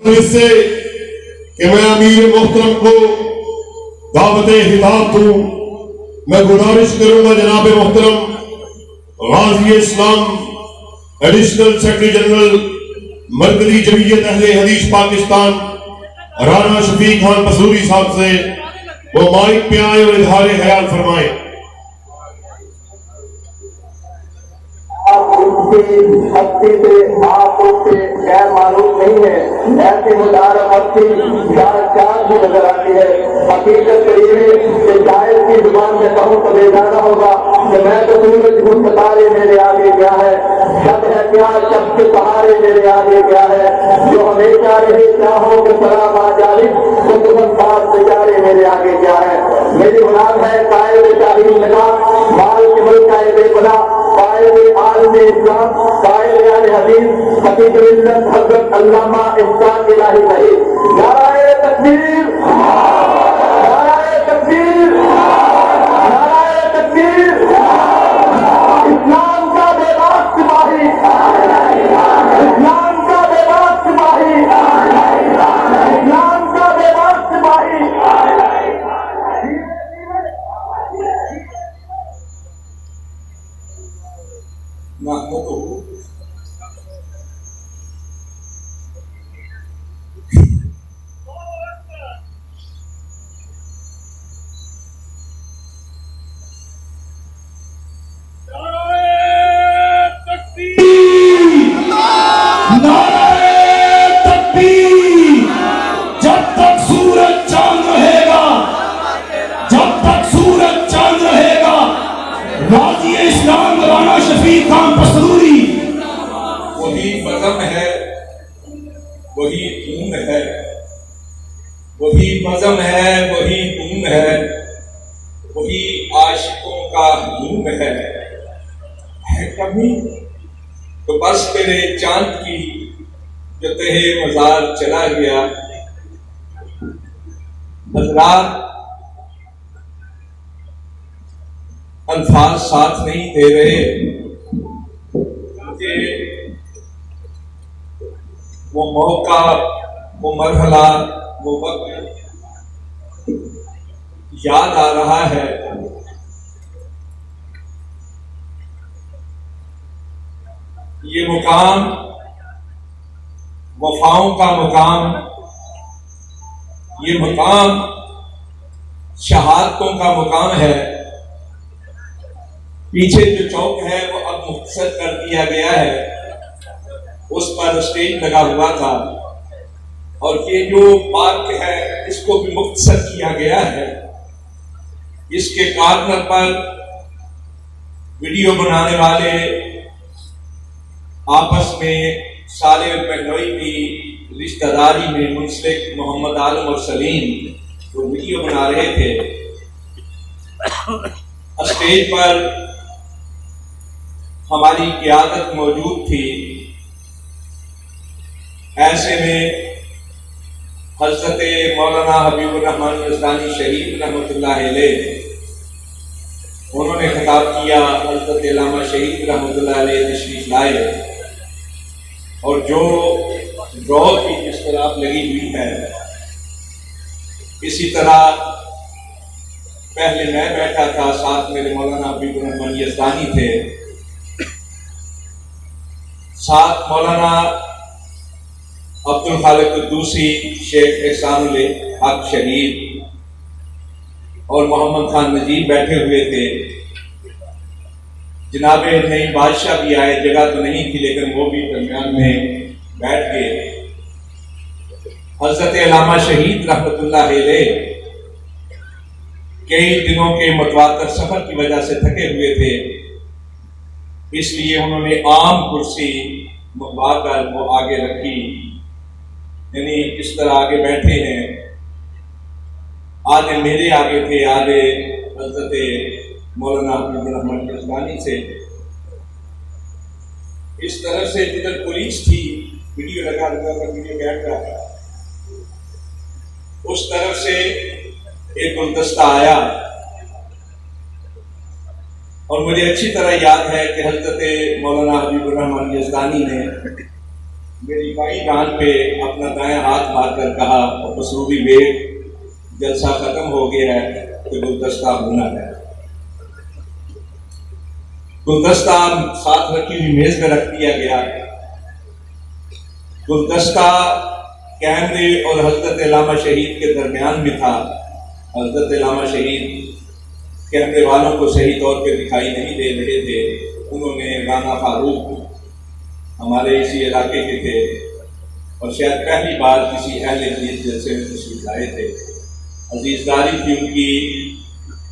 اس سے کہ میں امیر محترم کو دعوت خطاب دوں، میں گزارش کروں گا جناب محترم غازی اسلام ایڈیشنل سیکرٹری جنرل مرکزی جمعیت اہل حدیث پاکستان رانا شفیق خان پسوری صاحب سے وہ مائک پہ آئے اور اظہار خیال فرمائے۔ ہستی سے آپ سے غیر معلوم نہیں ہے، ایسے مدار ہستی چار بھی نظر آتی ہے۔ حقیقت یہ ہے کہ شاعر کی زبان میں کہوں تو بیگانہ ہوگا کہ میں تو سورج ہوں ستارے میرے آگے کیا ہے، شب ہے کیا شب کے سہارے میرے آگے کیا ہے، جو ہمیشہ رہے چاہو کہ سلام آ جالب تو تمن بات بیچارے میرے آگے کیا ہے۔ میری مراد ہے قائد شاہین نگاہ مال کے ملک کا بے پناہ قائد عالم اسلام قائد اہل حدیث خطیب ملت حضرت علامہ احسان الہی شہید۔ نعرہ تکبیر، نعرہ تکبیر، نعرہ تکبیر۔ اسلام کا بے باک سپاہی، اسلام کا بے باک سپاہی، اسلام کا بے باک سپاہی۔ وہی بزم ہے، وہی دھوم ہے، وہی بزم ہے، وہی دھوم ہے، وہی عاشقوں کا ہجوم ہے کبھی تو بس تیرے چاند کی جو تہے مزار چلا گیا۔ حضرات الفاظ ساتھ نہیں دے رہے کہ وہ موقع، وہ مرحلہ، وہ وقت یاد آ رہا ہے۔ یہ مقام وفاؤں کا مقام، یہ مقام شہادتوں کا مقام ہے۔ پیچھے جو چوک ہے وہ اب مختصر کر دیا گیا ہے، اس پر اسٹیج لگا ہوا تھا، اور یہ جو پارک ہے اس کو بھی مختصر کیا گیا ہے۔ اس کے کارنر پر ویڈیو بنانے والے آپس میں صالح بہنوئی کی رشتہ داری میں منسلک محمد عالم اور سلیم جو ویڈیو بنا رہے تھے، اسٹیج پر ہماری قیادت موجود تھی۔ ایسے میں حضرت مولانا حبیب الرحمن یزدانی شہید رحمۃ اللہ علیہ انہوں نے خطاب کیا، حضرت علامہ شہید رحمۃ اللہ علیہ تشریف لائے، اور جو روح کی جس طرح لگی ہوئی ہے اسی طرح پہلے میں بیٹھا تھا، ساتھ میرے مولانا حبیب الرحمن یزدانی تھے، ساتھ مولانا عبد الخالق قدوسی، شیخ احسان الحق شہید اور محمد خان نجیب بیٹھے ہوئے تھے۔ جناب نئی بادشاہ بھی آئے، جگہ تو نہیں تھی لیکن وہ بھی درمیان میں بیٹھ گئے۔ حضرت علامہ شہید رحمۃ اللہ علیہ کئی دنوں کے متواتر سفر کی وجہ سے تھکے ہوئے تھے، اس لیے انہوں نے عام کرسی منگوا کر وہ آگے رکھی، یعنی اس طرح آگے بیٹھے ہیں، آدھے میرے آگے تھے، آدھے حضرت مولانا حبیب الرحمن یزدانی سے۔ اس طرف سے جدھر پولیس تھی، ویڈیو لگا کر ویڈیو بیٹھ رہا تھا، اس طرف سے ایک گلدستہ آیا، اور مجھے اچھی طرح یاد ہے کہ حضرت مولانا حبیب الرحمن یزدانی نے میری بائیں کان پہ اپنا دائیں ہاتھ مار کر کہا اور مسروبی بیگ جلسہ ختم ہو گیا ہے کہ گلدستہ ہونا ہے۔ گلدستہ ساتھ رکھی ہوئی میز میں رکھ دیا گیا۔ گلدستہ کیمرے اور حضرت علامہ شہید کے درمیان میں تھا۔ حضرت علامہ شہید کیمرے والوں کو صحیح طور پہ دکھائی نہیں دے رہے تھے۔ انہوں نے رانا فاروق ہمارے اسی علاقے کے تھے اور شاید پہلی بار کسی اہل حدیث جلسے میں تشریف لائے تھے۔ عزیزداری تھی ان کی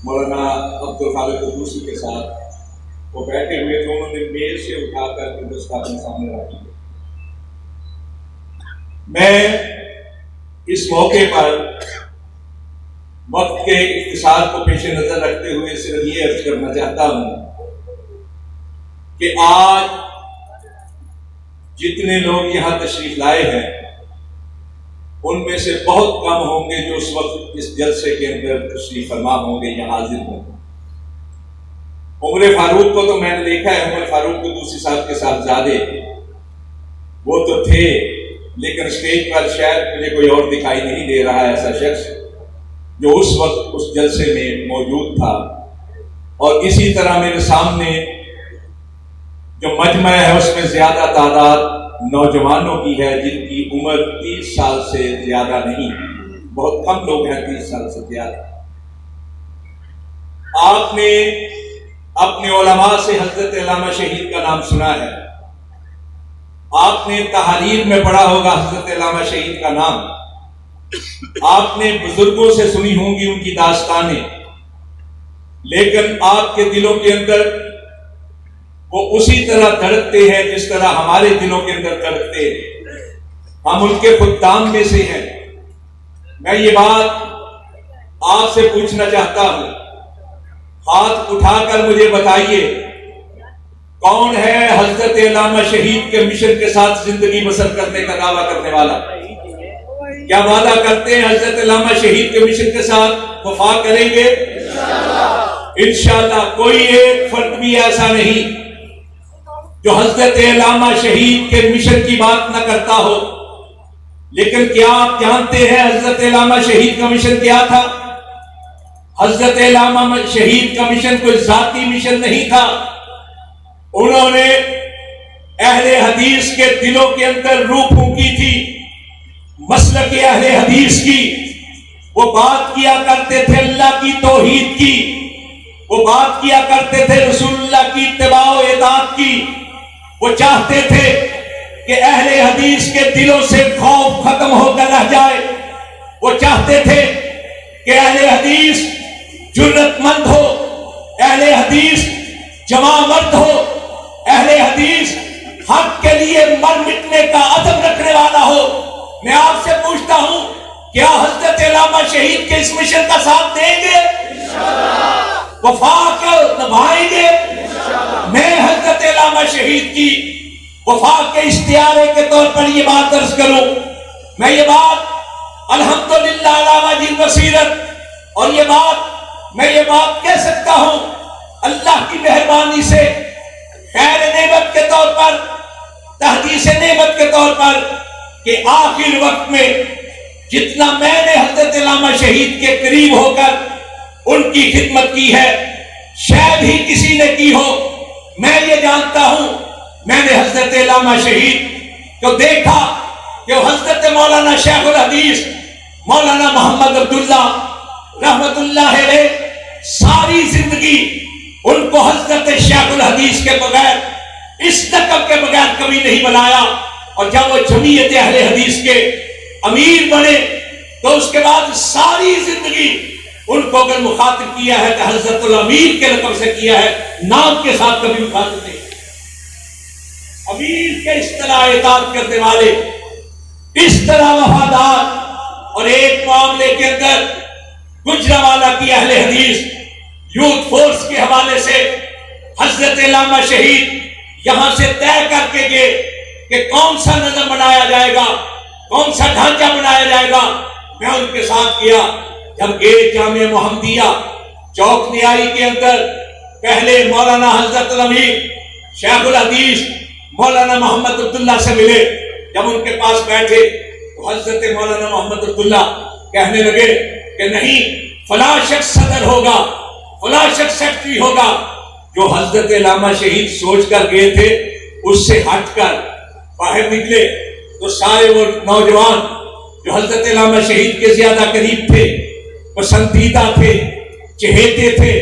مولانا عبدالخالق قدوسی کے ساتھ۔ وہ بیٹھے ہوئے تو انہوں نے میز سے اٹھا کر گلدستہ اپنے سامنے رکھ دیا۔ میں اس موقع پر وقت کے اختصار کو پیش نظر رکھتے ہوئے صرف یہ عرض کرنا چاہتا ہوں کہ آج جتنے لوگ یہاں تشریف لائے ہیں ان میں سے بہت کم ہوں گے جو اس وقت اس جلسے کے اندر تشریف فرما ہوں گے یا حاضر ہوں گے۔ عمر فاروق کو تو میں نے دیکھا ہے، عمر فاروق قدوسی صاحب کے صاحبزادے وہ تو تھے، لیکن اسٹیج پر شاید مجھے کوئی اور دکھائی نہیں دے رہا ہے ایسا شخص جو اس وقت اس جلسے میں موجود تھا۔ اور اسی طرح میرے سامنے جو مجمع ہے اس میں زیادہ تعداد نوجوانوں کی ہے جن کی عمر 30 سال سے زیادہ نہیں، بہت کم لوگ ہیں 30 سال سے زیادہ۔ آپ نے اپنے علماء سے حضرت علامہ شہید کا نام سنا ہے، آپ نے تحریر میں پڑھا ہوگا حضرت علامہ شہید کا نام، آپ نے بزرگوں سے سنی ہوں گی ان کی داستانیں، لیکن آپ کے دلوں کے اندر وہ اسی طرح دھڑکتے ہیں جس طرح ہمارے دلوں کے اندر دھڑکتے ہیں۔ ہم ان کے خدام میں سے ہیں۔ میں یہ بات آپ سے پوچھنا چاہتا ہوں، ہاتھ اٹھا کر مجھے بتائیے کون ہے حضرت علامہ شہید کے مشن کے ساتھ زندگی بسر کرنے کا دعویٰ کرنے والا؟ کیا وعدہ کرتے ہیں حضرت علامہ شہید کے مشن کے ساتھ وفا کریں گے؟ انشاءاللہ کوئی ایک فرد بھی ایسا نہیں جو حضرت علامہ شہید کے مشن کی بات نہ کرتا ہو۔ لیکن کیا آپ جانتے ہیں حضرت علامہ شہید کا مشن کیا تھا؟ حضرت علامہ شہید کا مشن کوئی ذاتی مشن نہیں تھا۔ انہوں نے اہل حدیث کے دلوں کے اندر روح پھونکی تھی، مسلک اہل حدیث کی۔ وہ بات کیا کرتے تھے اللہ کی توحید کی، وہ بات کیا کرتے تھے رسول اللہ کی اتباع و اطاعت کی۔ وہ چاہتے تھے کہ اہل حدیث کے دلوں سے خوف ختم ہو کر رہ جائے۔ وہ چاہتے تھے کہ اہل حدیث جرت مند ہو، اہل حدیث جمع مرد ہو، اہل حدیث حق کے لیے مر مٹنے کا عزم رکھنے والا ہو۔ میں آپ سے پوچھتا ہوں کیا حضرت علامہ شہید کے اس مشن کا ساتھ دیں گے؟ وفا کو نبھائیں گے؟ میں حضرت علامہ شہید کی وفا کے اشتہارے کے طور پر یہ بات عرض کروں، میں یہ بات الحمدللہ علی وجہ البصیرت اور میں یہ بات کہہ سکتا ہوں اللہ کی مہربانی سے خیر نعمت کے طور پر، تحدیث نعمت کے طور پر، کہ آخر وقت میں جتنا میں نے حضرت علامہ شہید کے قریب ہو کر ان کی خدمت کی ہے شاید ہی کسی نے کی ہو۔ میں یہ جانتا ہوں میں نے حضرت علامہ شہید کو دیکھا کہ وہ حضرت مولانا شیخ الحدیث مولانا محمد عبداللہ رحمت اللہ علیہ ساری زندگی ان کو حضرت شیخ الحدیث کے بغیر، اس لقب کے بغیر کبھی نہیں بنایا۔ اور جب وہ جمعیت اہل حدیث کے امیر بنے تو اس کے بعد ساری زندگی ان کو اگر مخاطب کیا ہے تو حضرت الامیر کے لقب سے کیا ہے، نام کے ساتھ کبھی مخاطب نہیں۔ امیر کے اس طرح اطاعت کرنے والے، اس طرح وفادار، اور ایک معاملے کے اندر گجرانوالہ کی اہل حدیث یوتھ فورس کے حوالے سے حضرت علامہ شہید یہاں سے طے کر کے گئے کہ کون سا نظم بنایا جائے گا، کون سا ڈھانچہ بنایا جائے گا۔ میں ان کے ساتھ کیا جب گئے جامعہ محمدیہ چوک نیائی کے اندر، پہلے مولانا حضرت الامیر شیخ الحدیث مولانا محمد عبداللہ سے ملے، جب ان کے پاس بیٹھے تو حضرت مولانا محمد عبداللہ کہنے لگے کہ نہیں، فلاں شخص صدر ہوگا، فلاں شخص سیکرٹری ہوگا۔ جو حضرت علامہ شہید سوچ کر گئے تھے اس سے ہٹ کر باہر نکلے تو سارے وہ نوجوان جو حضرت علامہ شہید کے زیادہ قریب تھے، پسندیدہ تھے، چہیتے تھے،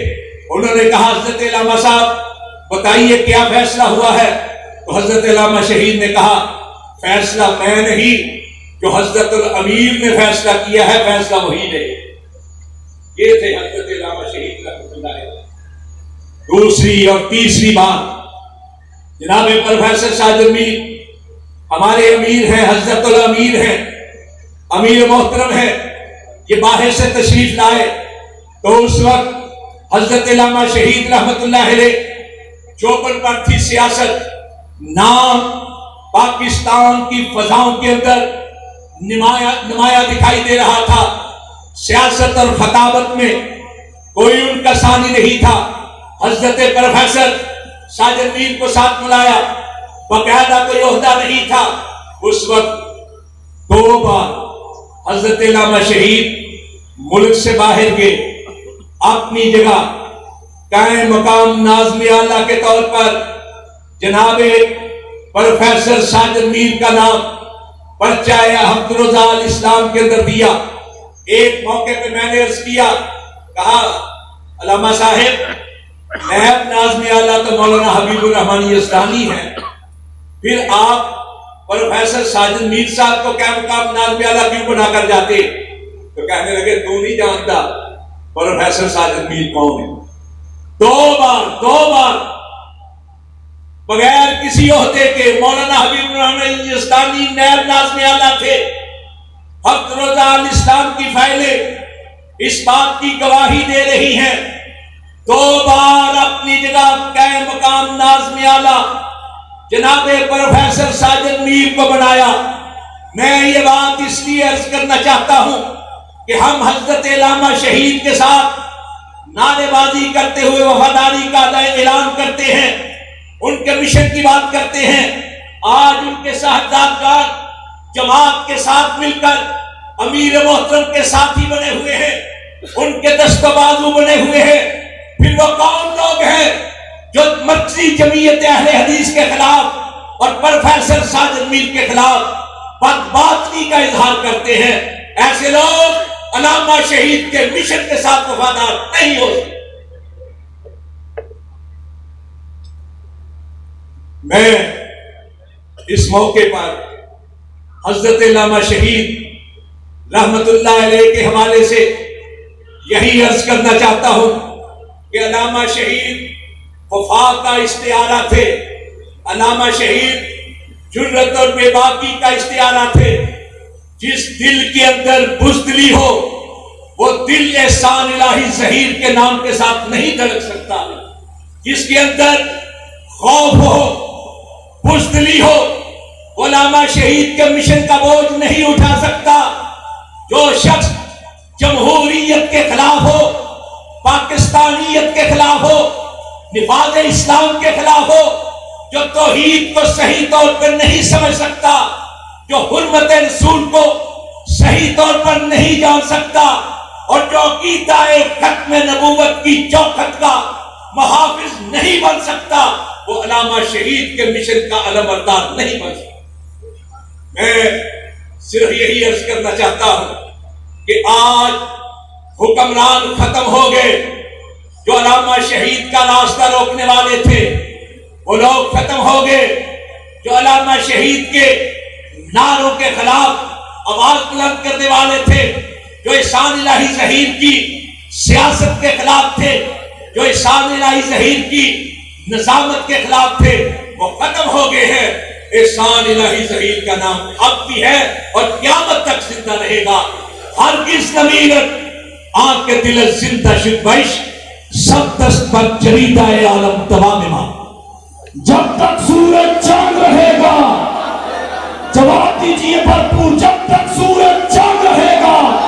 انہوں نے کہا حضرت علامہ صاحب بتائیے کیا فیصلہ ہوا ہے؟ تو حضرت علامہ شہید نے کہا فیصلہ میں نہیں، جو حضرت الامیر نے فیصلہ کیا ہے فیصلہ وہی نہیں۔ یہ تھے حضرت علامہ شہید رحمۃ اللہ علیہ۔ دوسری اور تیسری بات، جناب پروفیسر ساجد میر ہمارے امیر ہیں، حضرت الامیر ہیں، امیر محترم ہیں، یہ باہر سے تشریف لائے تو اس وقت حضرت علامہ شہید رحمۃ اللہ علیہ چوپڑ پر تھی سیاست، نام پاکستان کی فضاؤں کے اندر نمایاں دکھائی دے رہا تھا، سیاست اور خطابت میں کوئی ان کا ثانی نہیں تھا۔ حضرت پروفیسر ساجد میر کو ساتھ ملایا، باقاعدہ کوئی عہدہ نہیں تھا۔ اس وقت 2 بار حضرت علامہ شہید ملک سے باہر گئے، اپنی جگہ قائم مقام ناظم اعلیٰ کے طور پر جناب پروفیسر ساجد میر کا نام پرچہ عبد الرضا الاسلام کے اندر دیا۔ ایک موقع پہ میں نے عرض کیا، کہا علامہ صاحب نائب ناظم اعلیٰ تو مولانا حبیب الرحمن یزدانی ہیں، پھر آپ پروفیسر ساجد میر صاحب کو کیا مقام ناظم اعلیٰ کیوں بنا کر جاتے؟ تو کہنے لگے تو نہیں جانتا پروفیسر ساجد میر کون ہے۔ 2 بار بغیر کسی عہدے کے مولانا حبیب الرحمن یزدانی نائب ناظم اعلیٰ تھے۔ عبد الرضا الاسلام کی فائلیں اس بات کی گواہی دے رہی ہیں، 2 بار اپنی جگہ قائم مقام ناظم اعلیٰ جناب پروفیسر ساجد میر کو بنایا۔ میں یہ بات اس لیے عرض کرنا چاہتا ہوں کہ ہم حضرت علامہ شہید کے ساتھ نعرے بازی کرتے ہوئے وفاداری کا اعلان کرتے ہیں، ان کے مشن کی بات کرتے ہیں۔ آج ان کے صاحبزادگان جماعت کے ساتھ مل کر امیر محترم کے ساتھی بنے ہوئے ہیں، ان کے دست و بازو بنے ہوئے ہیں۔ پھر وہ کون لوگ ہیں جو مرکزی جمعیت اہل حدیث کے خلاف اور پروفیسر ساجد میر کے خلاف بدباطنی کا اظہار کرتے ہیں؟ ایسے لوگ علامہ شہید کے مشن کے ساتھ وفادار نہیں ہو سکتے۔ میں اس موقع پر حضرت علامہ شہید رحمت اللہ علیہ کے حوالے سے یہی عرض کرنا چاہتا ہوں کہ علامہ شہید وفا کا استعارہ تھے، علامہ شہید جرت اور بے باکی کا استعارہ تھے۔ جس دل کے اندر بزدلی ہو وہ دل احسان الہی ظہیر کے نام کے ساتھ نہیں دھڑک سکتا۔ جس کے اندر خوف ہو، بزدلی ہو، وہ علامہ شہید کے مشن کا بوجھ نہیں اٹھا سکتا۔ جو شخص جمہوریت کے خلاف ہو، پاکستانیت کے خلاف ہو، نفاذ اسلام کے خلاف ہو، جو توحید کو صحیح طور پر نہیں سمجھ سکتا، جو حرمت رسول کو صحیح طور پر نہیں جان سکتا، اور جو عقیدہ ختم نبوت کی چوکھٹ کا محافظ نہیں بن سکتا، وہ علامہ شہید کے مشن کا علمبردار نہیں بن سکتا۔ میں صرف یہی عرض کرنا چاہتا ہوں کہ آج حکمران ختم ہو گئے، جو علامہ شہید کا راستہ روکنے والے تھے وہ لوگ ختم ہو گئے، جو علامہ شہید کے نعروں کے خلاف آواز بلند کرنے والے تھے، جو احسان الہی ظہیر کی سیاست کے خلاف تھے، جو احسان الہی ظہیر کی نظامت کے خلاف تھے، وہ ختم ہو گئے ہیں۔ احسان الہی ظہیر کا نام اب بھی ہے اور قیامت تک زندہ رہے گا۔ ہرگز نمیرت آنکھ کے دل زندہ شد بیش سب دست پر جریدہ عالم تمام ماں۔ جب تک سورج چاند رہے گا جواب دیجیے بھرپور